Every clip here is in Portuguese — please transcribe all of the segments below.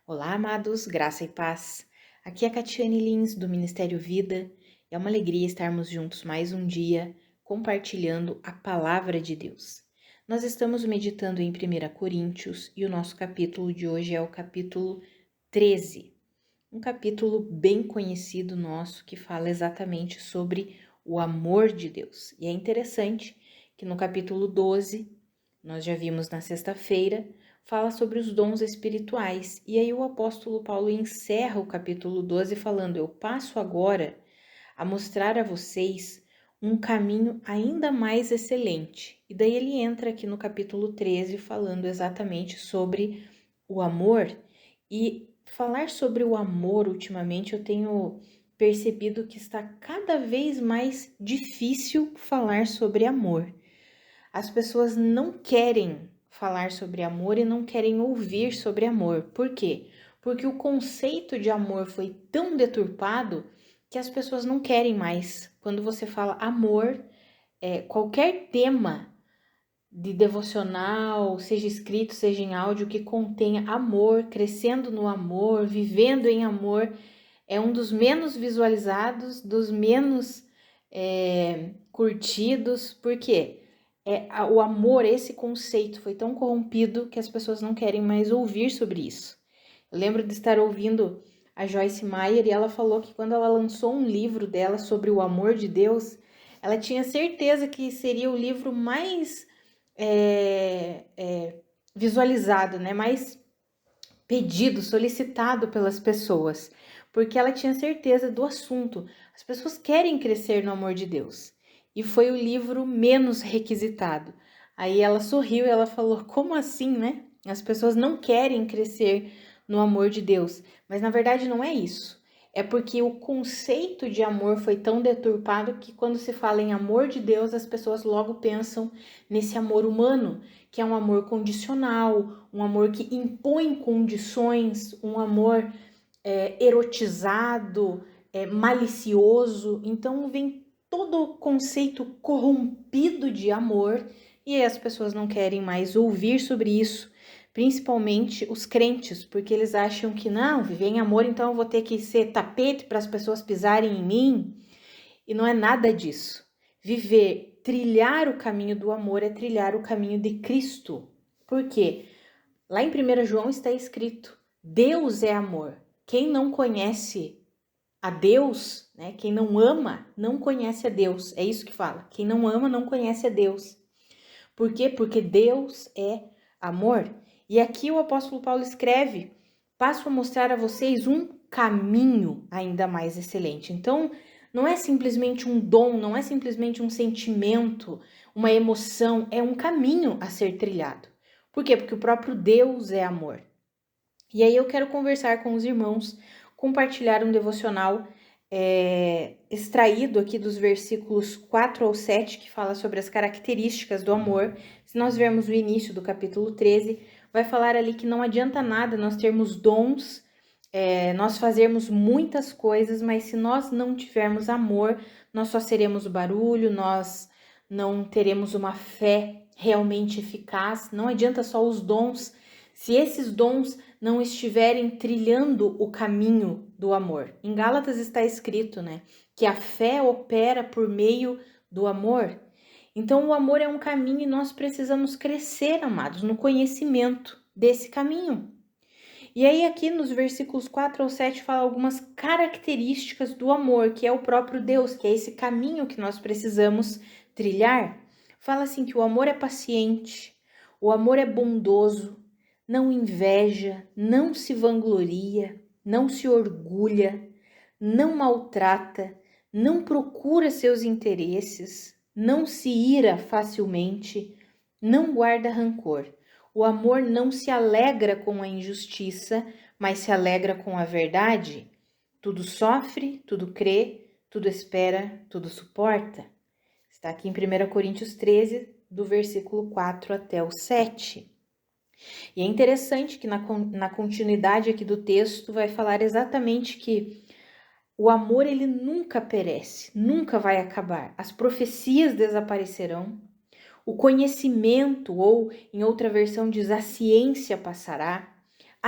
Olá, amados, graça e paz. Aqui é a Catiane Lins, do Ministério Vida. É uma alegria estarmos juntos mais um dia, compartilhando a palavra de Deus. Nós estamos meditando em 1 Coríntios e o nosso capítulo de hoje é o capítulo 13. Um capítulo bem conhecido nosso que fala exatamente sobre o amor de Deus. E é interessante que no capítulo 12, nós já vimos na sexta-feira, fala sobre os dons espirituais. E aí o apóstolo Paulo encerra o capítulo 12 falando: Eu passo agora a mostrar a vocês um caminho ainda mais excelente. E daí ele entra aqui no capítulo 13 falando exatamente sobre o amor. E falar sobre o amor ultimamente eu tenho percebido que está cada vez mais difícil falar sobre amor. As pessoas não querem falar sobre amor e não querem ouvir sobre amor. Por quê? Porque o conceito de amor foi tão deturpado que as pessoas não querem mais. Quando você fala amor, qualquer tema de devocional, seja escrito, seja em áudio, que contenha amor, crescendo no amor, vivendo em amor, é um dos menos visualizados, dos menos curtidos. Por quê? O amor, esse conceito foi tão corrompido que as pessoas não querem mais ouvir sobre isso. Eu lembro de estar ouvindo a Joyce Meyer e ela falou que quando ela lançou um livro dela sobre o amor de Deus, ela tinha certeza que seria o livro mais visualizado, né? Mais pedido, solicitado pelas pessoas, porque ela tinha certeza do assunto. As pessoas querem crescer no amor de Deus. E foi o livro menos requisitado. Aí ela sorriu e ela falou: como assim, né? As pessoas não querem crescer no amor de Deus. Mas na verdade não é isso. É porque o conceito de amor foi tão deturpado que quando se fala em amor de Deus, as pessoas logo pensam nesse amor humano, que é um amor condicional, um amor que impõe condições, um amor erotizado, malicioso. Então vem todo o conceito corrompido de amor e as pessoas não querem mais ouvir sobre isso, principalmente os crentes, porque eles acham que não, viver em amor, então eu vou ter que ser tapete para as pessoas pisarem em mim. E não é nada disso. Viver, trilhar o caminho do amor é trilhar o caminho de Cristo. Por quê? Lá em 1 João está escrito: Deus é amor. Quem não conhece a Deus, né? Quem não ama, não conhece a Deus. É isso que fala. Quem não ama, não conhece a Deus. Por quê? Porque Deus é amor. E aqui o apóstolo Paulo escreve: passo a mostrar a vocês um caminho ainda mais excelente. Então, não é simplesmente um dom, não é simplesmente um sentimento, uma emoção, é um caminho a ser trilhado. Por quê? Porque o próprio Deus é amor. E aí eu quero conversar com os irmãos, compartilhar um devocional extraído aqui dos versículos 4 ao 7, que fala sobre as características do amor. Se nós vermos o início do capítulo 13, vai falar ali que não adianta nada nós termos dons, nós fazermos muitas coisas, mas se nós não tivermos amor, nós só seremos barulho, nós não teremos uma fé realmente eficaz. Não adianta só os dons, se esses dons não estiverem trilhando o caminho do amor. Em Gálatas está escrito, né, que a fé opera por meio do amor. Então o amor é um caminho e nós precisamos crescer, amados, no conhecimento desse caminho. E aí aqui nos versículos 4 ao 7 fala algumas características do amor, que é o próprio Deus, que é esse caminho que nós precisamos trilhar. Fala assim que o amor é paciente, o amor é bondoso, não inveja, não se vangloria, não se orgulha, não maltrata, não procura seus interesses, não se ira facilmente, não guarda rancor. O amor não se alegra com a injustiça, mas se alegra com a verdade. Tudo sofre, tudo crê, tudo espera, tudo suporta. Está aqui em 1 Coríntios 13, do versículo 4 até o 7. E é interessante que na continuidade aqui do texto vai falar exatamente que o amor ele nunca perece, nunca vai acabar. As profecias desaparecerão, o conhecimento, ou em outra versão diz a ciência passará,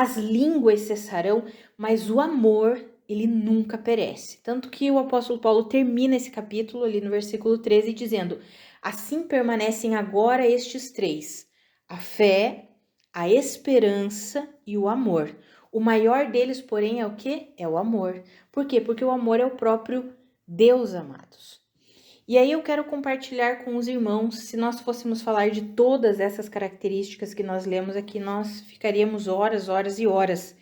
as línguas cessarão, mas o amor, ele nunca perece. Tanto que o apóstolo Paulo termina esse capítulo ali no versículo 13 dizendo: assim permanecem agora estes três: a fé, a esperança e o amor. O maior deles, porém, é o quê? É o amor. Por quê? Porque o amor é o próprio Deus, amados. E aí eu quero compartilhar com os irmãos, se nós fôssemos falar de todas essas características que nós lemos aqui, nós ficaríamos horas, horas e horas.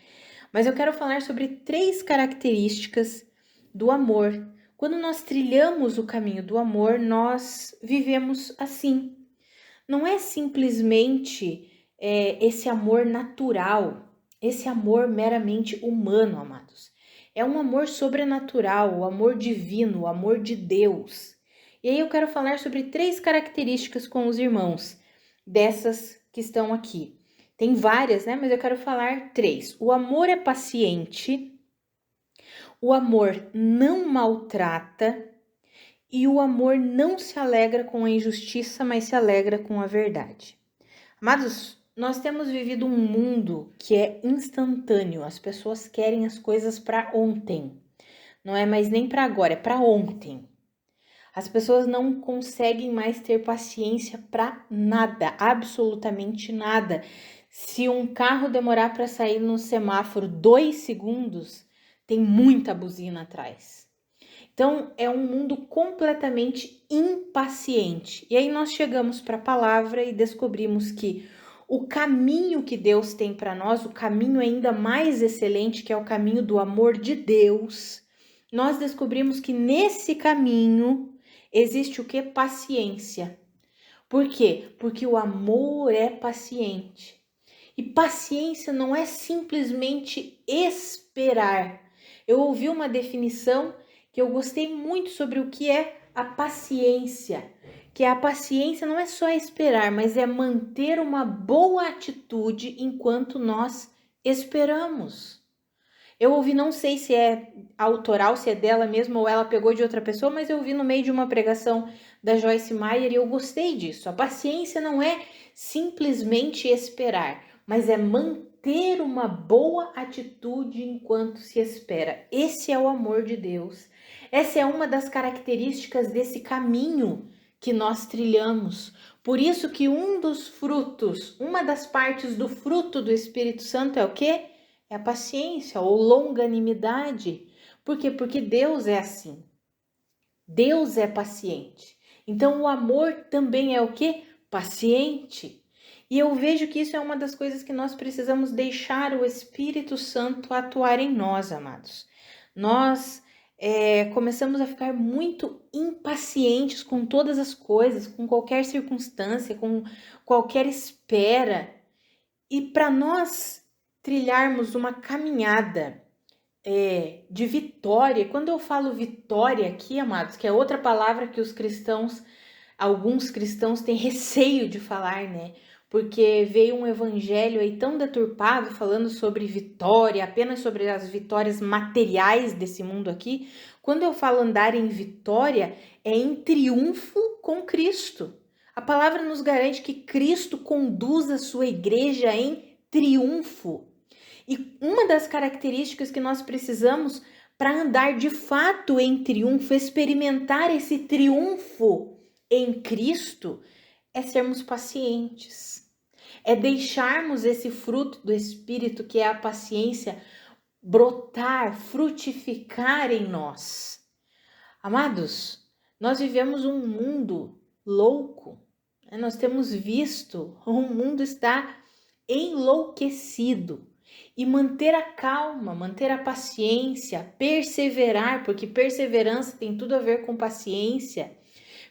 Mas eu quero falar sobre 3 características do amor. Quando nós trilhamos o caminho do amor, nós vivemos assim. Não é simplesmente esse amor natural, esse amor meramente humano, amados. É um amor sobrenatural, o amor divino, o amor de Deus. E aí eu quero falar sobre 3 características com os irmãos, dessas que estão aqui. Tem várias, né? Mas eu quero falar 3. O amor é paciente, o amor não maltrata e o amor não se alegra com a injustiça, mas se alegra com a verdade. Amados, nós temos vivido um mundo que é instantâneo. As pessoas querem as coisas para ontem. Não é mais nem para agora, é para ontem. As pessoas não conseguem mais ter paciência para nada, absolutamente nada. Se um carro demorar para sair no semáforo 2 segundos, tem muita buzina atrás. Então, é um mundo completamente impaciente. E aí nós chegamos para a palavra e descobrimos que o caminho que Deus tem para nós, o caminho ainda mais excelente, que é o caminho do amor de Deus, nós descobrimos que nesse caminho existe o que? Paciência. Por quê? Porque o amor é paciente. E paciência não é simplesmente esperar. Eu ouvi uma definição que eu gostei muito sobre o que é a paciência. Que a paciência não é só esperar, mas é manter uma boa atitude enquanto nós esperamos. Eu ouvi, não sei se é autoral, se é dela mesma ou ela pegou de outra pessoa, mas eu ouvi no meio de uma pregação da Joyce Meyer e eu gostei disso. A paciência não é simplesmente esperar, mas é manter uma boa atitude enquanto se espera. Esse é o amor de Deus. Essa é uma das características desse caminho que nós trilhamos. Por isso que um dos frutos, uma das partes do fruto do Espírito Santo é o quê? É a paciência ou longanimidade. Por quê? Porque Deus é assim. Deus é paciente. Então o amor também é o quê? Paciente. E eu vejo que isso é uma das coisas que nós precisamos deixar o Espírito Santo atuar em nós, amados. Nós começamos a ficar muito impacientes com todas as coisas, com qualquer circunstância, com qualquer espera. E para nós trilharmos uma caminhada de vitória, quando eu falo vitória aqui, amados, que é outra palavra que os cristãos, alguns cristãos têm receio de falar, né? Porque veio um evangelho aí tão deturpado falando sobre vitória, apenas sobre as vitórias materiais desse mundo aqui. Quando eu falo andar em vitória, é em triunfo com Cristo. A palavra nos garante que Cristo conduz a sua igreja em triunfo. E uma das características que nós precisamos para andar de fato em triunfo, experimentar esse triunfo em Cristo, é sermos pacientes. É deixarmos esse fruto do Espírito, que é a paciência, brotar, frutificar em nós. Amados, nós vivemos um mundo louco. Nós temos visto, o mundo está enlouquecido. E manter a calma, manter a paciência, perseverar, porque perseverança tem tudo a ver com paciência.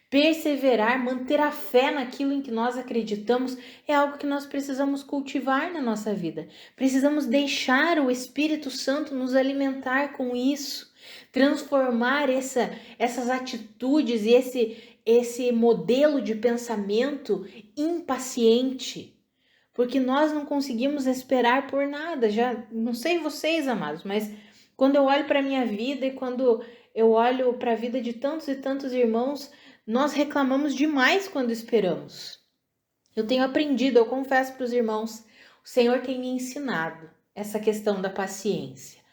Perseverar, manter a fé naquilo em que nós acreditamos é algo que nós precisamos cultivar na nossa vida. Precisamos deixar o Espírito Santo nos alimentar com isso, transformar essas atitudes e esse modelo de pensamento impaciente. Porque nós não conseguimos esperar por nada. Já não sei vocês, amados, mas quando eu olho para a minha vida e quando eu olho para a vida de tantos e tantos irmãos, nós reclamamos demais quando esperamos. Eu tenho aprendido, eu confesso para os irmãos, o Senhor tem me ensinado essa questão da paciência.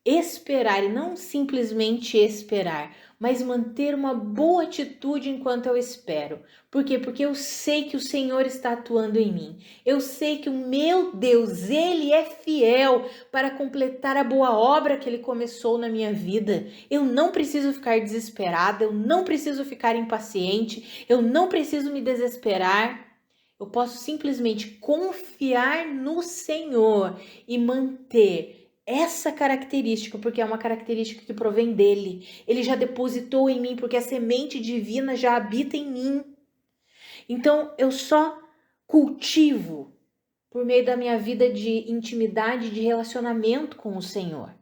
Esperar, e não simplesmente esperar, mas manter uma boa atitude enquanto eu espero. Por quê? Porque eu sei que o Senhor está atuando em mim. Eu sei que o meu Deus, Ele é fiel para completar a boa obra que Ele começou na minha vida. Eu não preciso ficar desesperada, eu não preciso ficar impaciente, eu não preciso me desesperar. Eu posso simplesmente confiar no Senhor e manter essa característica, porque é uma característica que provém dele. Ele já depositou em mim, porque a semente divina já habita em mim. Então, eu só cultivo por meio da minha vida de intimidade, de relacionamento com o Senhor.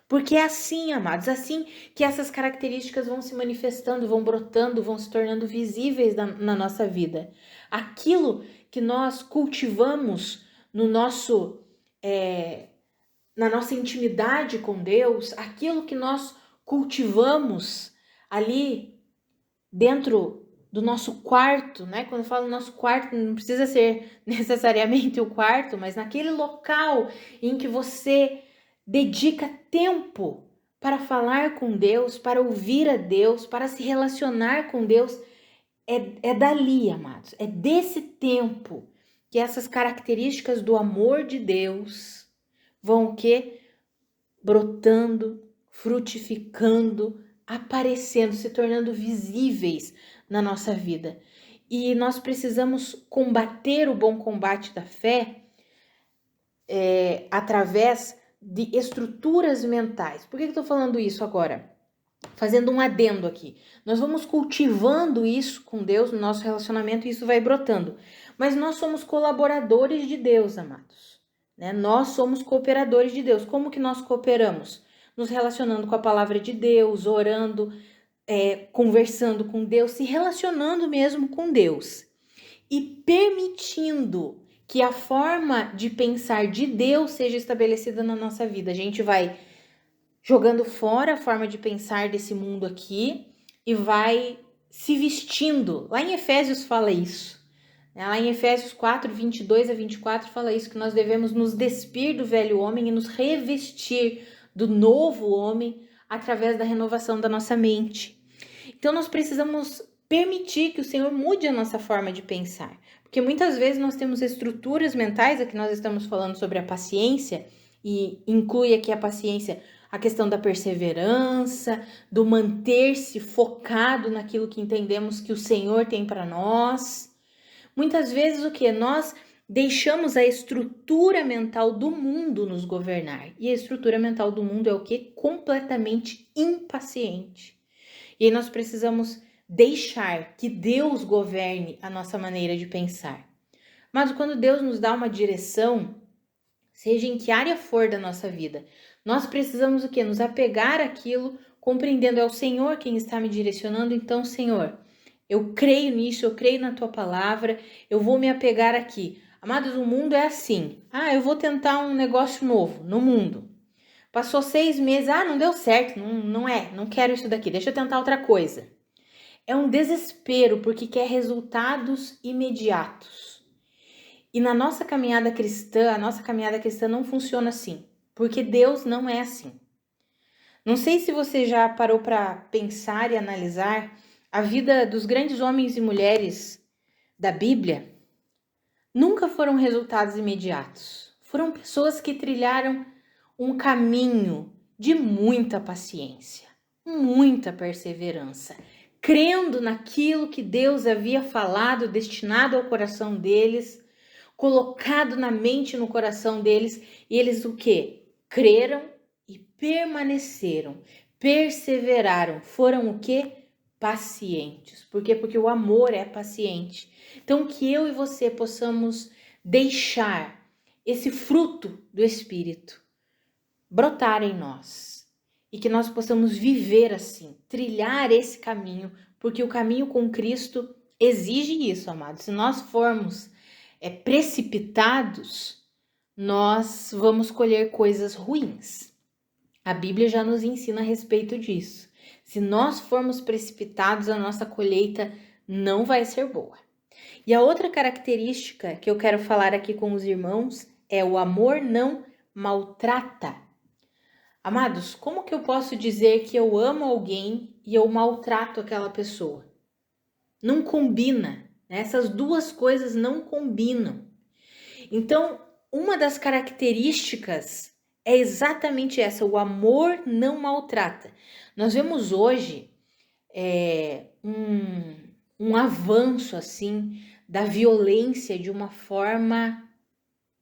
Porque é assim, amados, assim que essas características vão se manifestando, vão brotando, vão se tornando visíveis na nossa vida. Aquilo que nós cultivamos no nosso... na nossa intimidade com Deus, aquilo que nós cultivamos ali dentro do nosso quarto, né? Quando eu falo nosso quarto, não precisa ser necessariamente o quarto, mas naquele local em que você dedica tempo para falar com Deus, para ouvir a Deus, para se relacionar com Deus, é dali, amados, é desse tempo que essas características do amor de Deus vão o quê? Brotando, frutificando, aparecendo, se tornando visíveis na nossa vida. E nós precisamos combater o bom combate da fé através de estruturas mentais. Por que eu estou falando isso agora? Fazendo um adendo aqui. Nós vamos cultivando isso com Deus no nosso relacionamento e isso vai brotando. Mas nós somos colaboradores de Deus, amados. Né? Nós somos cooperadores de Deus. Como que nós cooperamos? Nos relacionando com a palavra de Deus, orando, conversando com Deus, se relacionando mesmo com Deus. E permitindo que a forma de pensar de Deus seja estabelecida na nossa vida. A gente vai jogando fora a forma de pensar desse mundo aqui e vai se vestindo. Lá em Efésios fala isso. Lá em Efésios 4, 22 a 24 fala isso, que nós devemos nos despir do velho homem e nos revestir do novo homem através da renovação da nossa mente. Então nós precisamos permitir que o Senhor mude a nossa forma de pensar. Porque muitas vezes nós temos estruturas mentais, aqui nós estamos falando sobre a paciência, e inclui aqui a paciência a questão da perseverança, do manter-se focado naquilo que entendemos que o Senhor tem para nós. Muitas vezes o que? Nós deixamos a estrutura mental do mundo nos governar. E a estrutura mental do mundo é o que? Completamente impaciente. E aí nós precisamos deixar que Deus governe a nossa maneira de pensar. Mas quando Deus nos dá uma direção, seja em que área for da nossa vida, nós precisamos o quê? Nos apegar àquilo, compreendendo, é o Senhor quem está me direcionando. Então, Senhor, eu creio nisso, eu creio na Tua palavra, eu vou me apegar aqui. Amados, o mundo é assim. Eu vou tentar um negócio novo no mundo. Passou 6 meses, não deu certo, não quero isso daqui, deixa eu tentar outra coisa. É um desespero, porque quer resultados imediatos. E na nossa caminhada cristã, a nossa caminhada cristã não funciona assim, porque Deus não é assim. Não sei se você já parou para pensar e analisar a vida dos grandes homens e mulheres da Bíblia. Nunca foram resultados imediatos. Foram pessoas que trilharam um caminho de muita paciência, muita perseverança, crendo naquilo que Deus havia falado, destinado ao coração deles, colocado na mente e no coração deles, e eles o quê? Creram e permaneceram, perseveraram, foram o quê? Pacientes. Por quê? Porque o amor é paciente. Então, que eu e você possamos deixar esse fruto do Espírito brotar em nós e que nós possamos viver assim, trilhar esse caminho, porque o caminho com Cristo exige isso, amados. Se nós formos precipitados, nós vamos colher coisas ruins. A Bíblia já nos ensina a respeito disso. Se nós formos precipitados, a nossa colheita não vai ser boa. E a outra característica que eu quero falar aqui com os irmãos é o amor não maltrata. Amados, como que eu posso dizer que eu amo alguém e eu maltrato aquela pessoa? Não combina, né? Essas duas coisas não combinam. Então, uma das características é exatamente essa: o amor não maltrata. Nós vemos hoje um avanço assim da violência de uma forma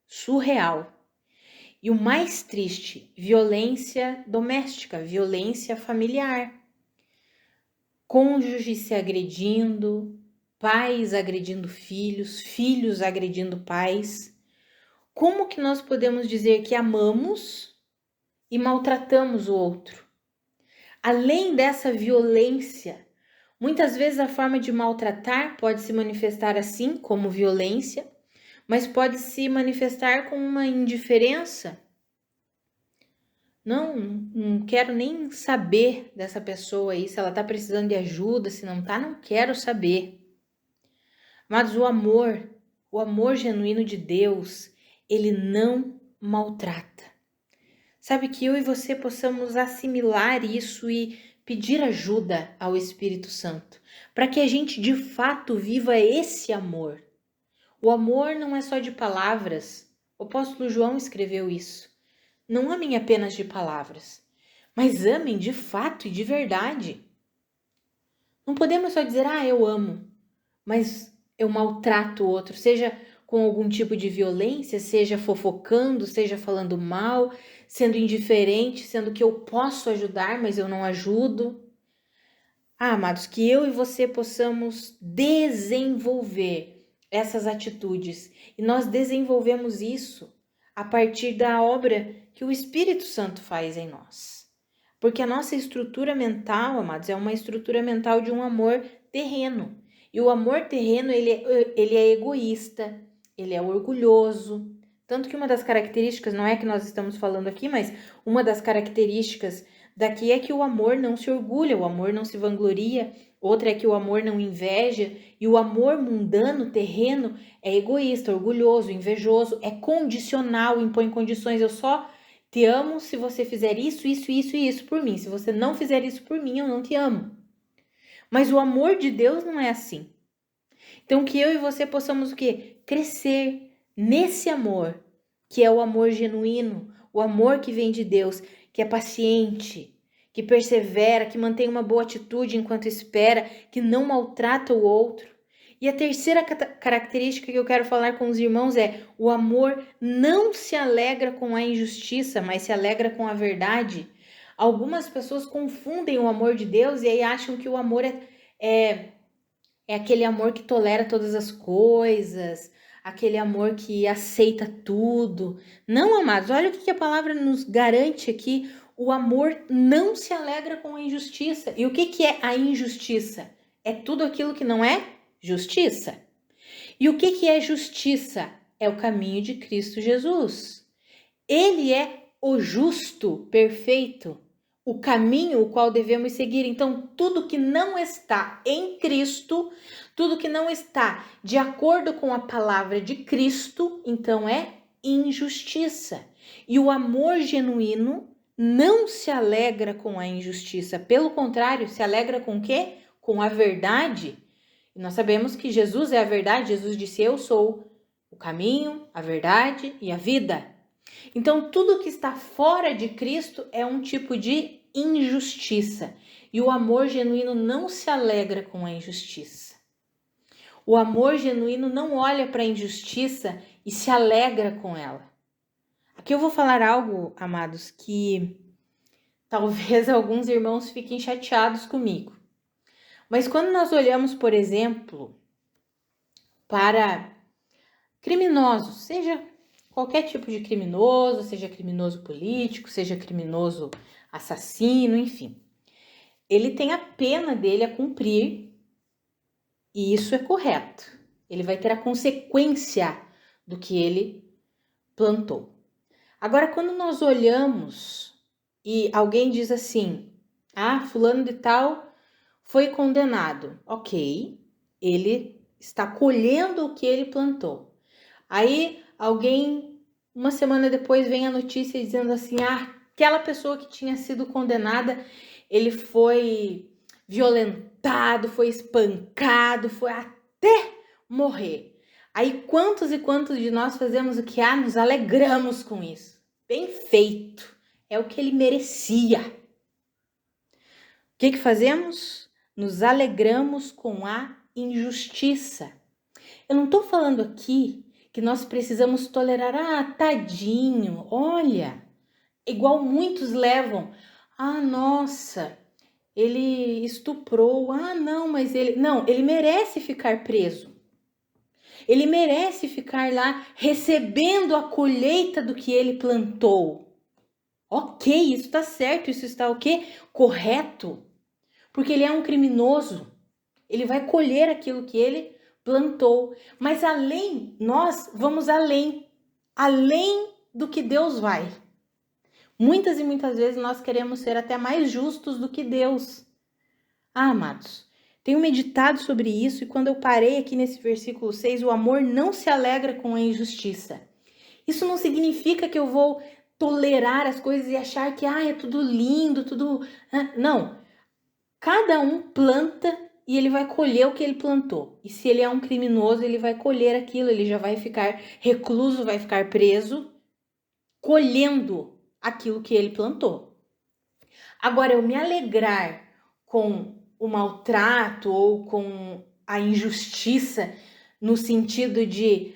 surreal. E o mais triste, violência doméstica, violência familiar. Cônjuges se agredindo, pais agredindo filhos, filhos agredindo pais. Como que nós podemos dizer que amamos e maltratamos o outro? Além dessa violência, muitas vezes a forma de maltratar pode se manifestar assim, como violência, mas pode se manifestar com uma indiferença. Não quero nem saber dessa pessoa aí, se ela tá precisando de ajuda, se não tá, não quero saber. Mas o amor genuíno de Deus, ele não maltrata. Sabe, que eu e você possamos assimilar isso e pedir ajuda ao Espírito Santo, para que a gente de fato viva esse amor. O amor não é só de palavras. O apóstolo João escreveu isso. Não amem apenas de palavras, mas amem de fato e de verdade. Não podemos só dizer, eu amo, mas eu maltrato o outro, seja com algum tipo de violência, seja fofocando, seja falando mal, sendo indiferente, sendo que eu posso ajudar, mas eu não ajudo. Amados, que eu e você possamos desenvolver essas atitudes. E nós desenvolvemos isso a partir da obra que o Espírito Santo faz em nós. Porque a nossa estrutura mental, amados, é uma estrutura mental de um amor terreno. E o amor terreno, ele é egoísta, ele é orgulhoso. Tanto que uma das características, não é que nós estamos falando aqui, mas uma das características daqui é que o amor não se orgulha, o amor não se vangloria. Outra é que o amor não inveja. E o amor mundano, terreno, é egoísta, orgulhoso, invejoso, é condicional, impõe condições. Eu só te amo se você fizer isso, isso, isso e isso por mim. Se você não fizer isso por mim, eu não te amo. Mas o amor de Deus não é assim. Então, que eu e você possamos o quê? Crescer nesse amor, que é o amor genuíno, o amor que vem de Deus, que é paciente, que persevera, que mantém uma boa atitude enquanto espera, que não maltrata o outro. E a terceira característica que eu quero falar com os irmãos é: o amor não se alegra com a injustiça, mas se alegra com a verdade. Algumas pessoas confundem o amor de Deus e aí acham que o amor é aquele amor que tolera todas as coisas, aquele amor que aceita tudo. Não, amados, olha o que a palavra nos garante aqui. O amor não se alegra com a injustiça. E o que é a injustiça? É tudo aquilo que não é justiça. E o que é justiça? É o caminho de Cristo Jesus. Ele é o justo, perfeito, o caminho o qual devemos seguir. Então, tudo que não está em Cristo, tudo que não está de acordo com a palavra de Cristo, então é injustiça. E o amor genuíno não se alegra com a injustiça. Pelo contrário, se alegra com o quê? Com a verdade. E nós sabemos que Jesus é a verdade. Jesus disse: eu sou o caminho, a verdade e a vida. Então, tudo que está fora de Cristo é um tipo de injustiça. E o amor genuíno não se alegra com a injustiça. O amor genuíno não olha para a injustiça e se alegra com ela. Aqui eu vou falar algo, amados, que talvez alguns irmãos fiquem chateados comigo. Mas quando nós olhamos, por exemplo, para criminosos, seja qualquer tipo de criminoso, seja criminoso político, seja criminoso assassino, enfim. Ele tem a pena dele a cumprir e isso é correto. Ele vai ter a consequência do que ele plantou. Agora, quando nós olhamos e alguém diz assim: fulano de tal foi condenado. Ok, ele está colhendo o que ele plantou. Aí alguém uma semana depois vem a notícia dizendo assim, aquela pessoa que tinha sido condenada, ele foi violentado, foi espancado, foi até morrer. Aí quantos e quantos de nós fazemos o que? Nos alegramos com isso. Bem feito. É o que ele merecia. O que fazemos? Nos alegramos com a injustiça. Eu não estou falando aqui que nós precisamos tolerar, tadinho, olha, igual muitos levam, nossa, ele estuprou, não, mas ele merece ficar preso. Ele merece ficar lá recebendo a colheita do que ele plantou. Ok, isso está certo, isso está o quê? Correto. Porque ele é um criminoso. Ele vai colher aquilo que ele plantou. Mas nós vamos além do que Deus vai. Muitas e muitas vezes nós queremos ser até mais justos do que Deus. Amados, tenho meditado sobre isso e quando eu parei aqui nesse versículo 6, o amor não se alegra com a injustiça. Isso não significa que eu vou tolerar as coisas e achar que é tudo lindo, tudo... Não. Cada um planta e ele vai colher o que ele plantou. E se ele é um criminoso, ele vai colher aquilo, ele já vai ficar recluso, vai ficar preso, colhendo aquilo que ele plantou. Agora, eu me alegrar com o maltrato ou com a injustiça, no sentido de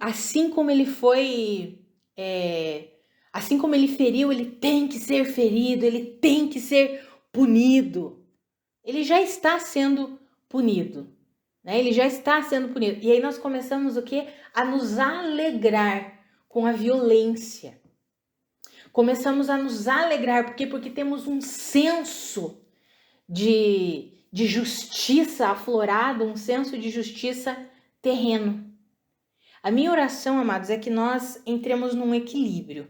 assim como ele foi, assim como ele feriu, ele tem que ser ferido, ele tem que ser punido. Ele já está sendo punido, né? Ele já está sendo punido. E aí nós começamos o quê? A nos alegrar com a violência. Começamos a nos alegrar, por quê? Porque temos um senso de justiça aflorado, um senso de justiça terreno. A minha oração, amados, é que nós entremos num equilíbrio,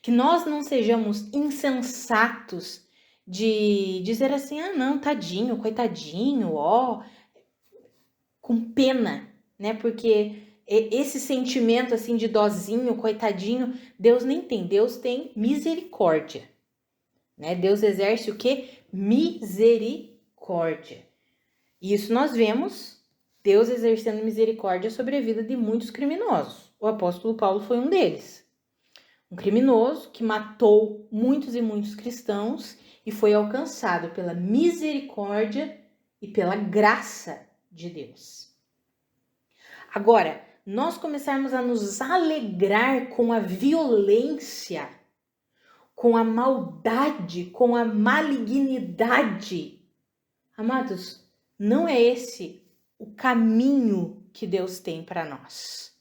que nós não sejamos insensatos de dizer assim, não, tadinho, coitadinho, com pena, né? Porque esse sentimento assim de dozinho, coitadinho, Deus nem tem, Deus tem misericórdia, né? Deus exerce o quê? Misericórdia. E isso nós vemos Deus exercendo misericórdia sobre a vida de muitos criminosos. O apóstolo Paulo foi um deles. Um criminoso que matou muitos e muitos cristãos e foi alcançado pela misericórdia e pela graça de Deus. Agora, nós começarmos a nos alegrar com a violência, com a maldade, com a malignidade. Amados, não é esse o caminho que Deus tem para nós.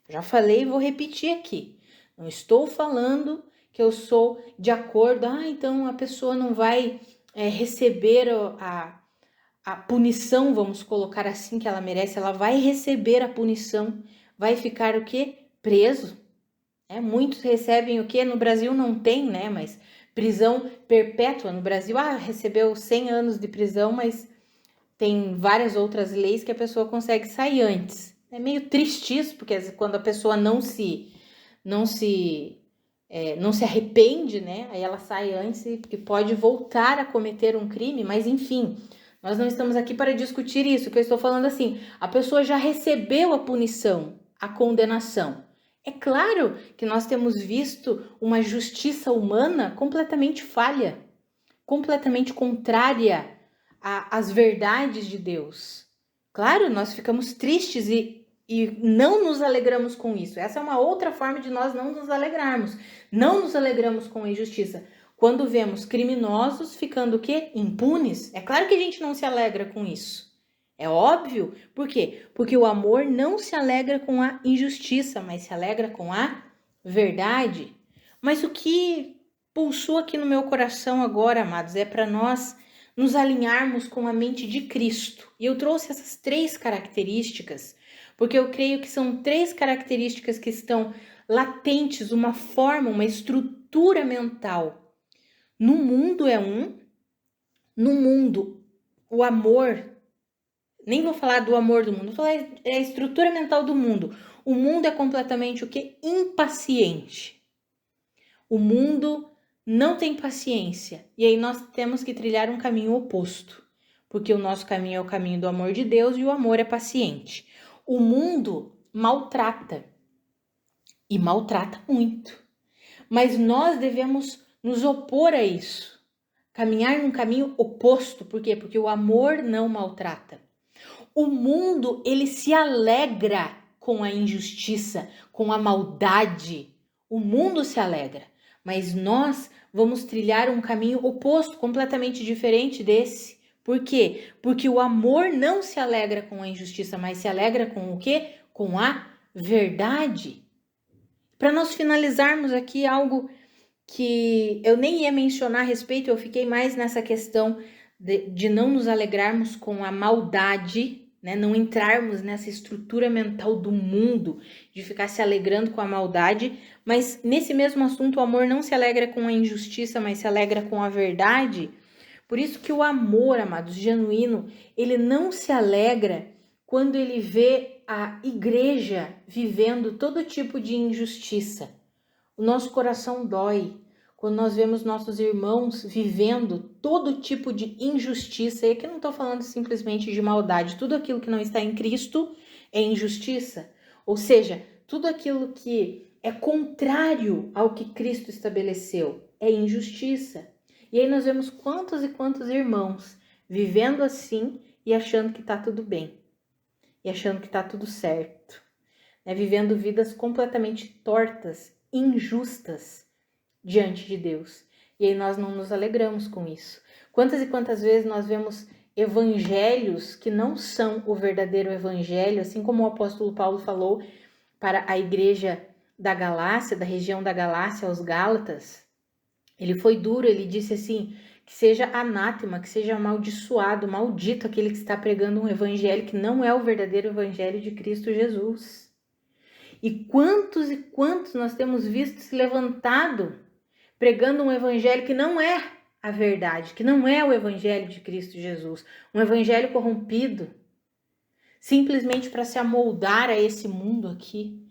Já falei e vou repetir aqui. Não estou falando que eu sou de acordo, então a pessoa não vai receber a punição, vamos colocar assim, que ela merece, ela vai receber a punição, vai ficar o quê? Preso. Muitos recebem o quê? No Brasil não tem, né? Mas prisão perpétua. No Brasil, recebeu 100 anos de prisão, mas tem várias outras leis que a pessoa consegue sair antes. É meio triste isso, porque quando a pessoa não se arrepende, né? Aí ela sai antes e pode voltar a cometer um crime, mas enfim, nós não estamos aqui para discutir isso. O que eu estou falando assim, a pessoa já recebeu a punição, a condenação. É claro que nós temos visto uma justiça humana completamente falha, completamente contrária às verdades de Deus. Claro, nós ficamos tristes e não nos alegramos com isso. Essa é uma outra forma de nós não nos alegrarmos. Não nos alegramos com a injustiça. Quando vemos criminosos ficando o quê? Impunes. É claro que a gente não se alegra com isso. É óbvio. Por quê? Porque o amor não se alegra com a injustiça, mas se alegra com a verdade. Mas o que pulsou aqui no meu coração agora, amados, é para nós nos alinharmos com a mente de Cristo. E eu trouxe essas 3 características, porque eu creio que são 3 características que estão latentes, uma forma, uma estrutura mental. No mundo no mundo, o amor, nem vou falar do amor do mundo, vou falar a estrutura mental do mundo. O mundo é completamente o quê? Impaciente. O mundo não tem paciência. E aí nós temos que trilhar um caminho oposto. Porque o nosso caminho é o caminho do amor de Deus e o amor é paciente. O mundo maltrata. E maltrata muito. Mas nós devemos nos opor a isso. Caminhar num caminho oposto. Por quê? Porque o amor não maltrata. O mundo, ele se alegra com a injustiça, com a maldade. O mundo se alegra. Mas nós vamos trilhar um caminho oposto, completamente diferente desse. Por quê? Porque o amor não se alegra com a injustiça, mas se alegra com o quê? Com a verdade. Para nós finalizarmos aqui algo que eu nem ia mencionar a respeito, eu fiquei mais nessa questão de não nos alegrarmos com a maldade, né? Não entrarmos nessa estrutura mental do mundo, de ficar se alegrando com a maldade, mas nesse mesmo assunto o amor não se alegra com a injustiça, mas se alegra com a verdade. Por isso que o amor, amados, genuíno, ele não se alegra quando ele vê a igreja vivendo todo tipo de injustiça. O nosso coração dói quando nós vemos nossos irmãos vivendo todo tipo de injustiça. E aqui eu não estou falando simplesmente de maldade. Tudo aquilo que não está em Cristo é injustiça. Ou seja, tudo aquilo que é contrário ao que Cristo estabeleceu é injustiça. E aí nós vemos quantos e quantos irmãos vivendo assim e achando que está tudo bem. E achando que está tudo certo. Vivendo vidas completamente tortas, injustas diante de Deus. E aí nós não nos alegramos com isso. Quantas e quantas vezes nós vemos evangelhos que não são o verdadeiro evangelho, assim como o apóstolo Paulo falou para a igreja da Galácia, da região da Galácia, aos Gálatas. Ele foi duro, ele disse assim, que seja anátema, que seja amaldiçoado, maldito aquele que está pregando um evangelho que não é o verdadeiro evangelho de Cristo Jesus. E quantos nós temos visto se levantado pregando um evangelho que não é a verdade, que não é o evangelho de Cristo Jesus, um evangelho corrompido, simplesmente para se amoldar a esse mundo aqui.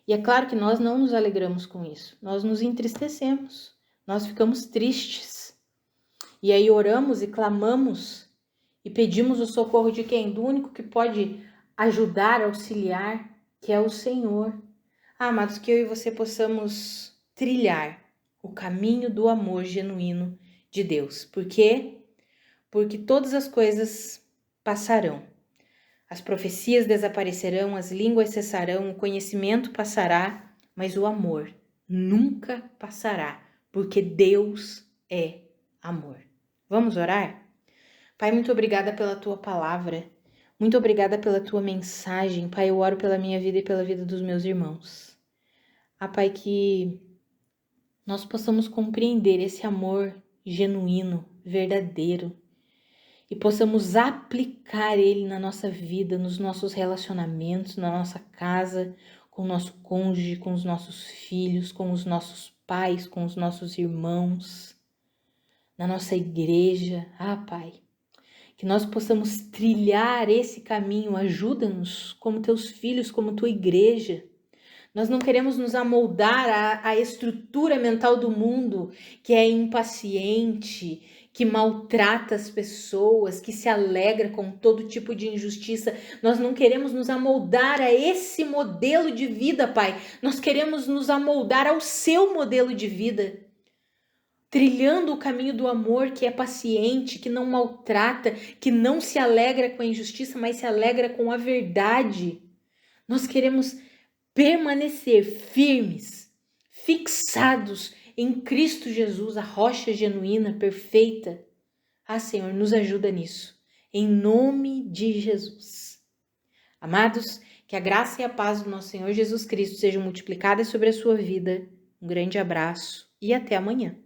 E é claro que nós não nos alegramos com isso, nós nos entristecemos, nós ficamos tristes. E aí oramos e clamamos e pedimos o socorro de quem? Do único que pode ajudar, auxiliar, que é o Senhor. Amados, que eu e você possamos trilhar o caminho do amor genuíno de Deus. Por quê? Porque todas as coisas passarão. As profecias desaparecerão, as línguas cessarão, o conhecimento passará, mas o amor nunca passará, porque Deus é amor. Vamos orar? Pai, muito obrigada pela tua palavra. Muito obrigada pela tua mensagem. Pai, eu oro pela minha vida e pela vida dos meus irmãos. Pai, que nós possamos compreender esse amor genuíno, verdadeiro, e possamos aplicar ele na nossa vida, nos nossos relacionamentos, na nossa casa, com o nosso cônjuge, com os nossos filhos, com os nossos pais, com os nossos irmãos, na nossa igreja. Pai, que nós possamos trilhar esse caminho, ajuda-nos como teus filhos, como tua igreja. Nós não queremos nos amoldar à estrutura mental do mundo, que é impaciente, que maltrata as pessoas, que se alegra com todo tipo de injustiça. Nós não queremos nos amoldar a esse modelo de vida, Pai. Nós queremos nos amoldar ao seu modelo de vida, trilhando o caminho do amor, que é paciente, que não maltrata, que não se alegra com a injustiça, mas se alegra com a verdade. Nós queremos permanecer firmes, fixados em Cristo Jesus, a rocha genuína, perfeita. Senhor, nos ajuda nisso, em nome de Jesus. Amados, que a graça e a paz do nosso Senhor Jesus Cristo sejam multiplicadas sobre a sua vida. Um grande abraço e até amanhã.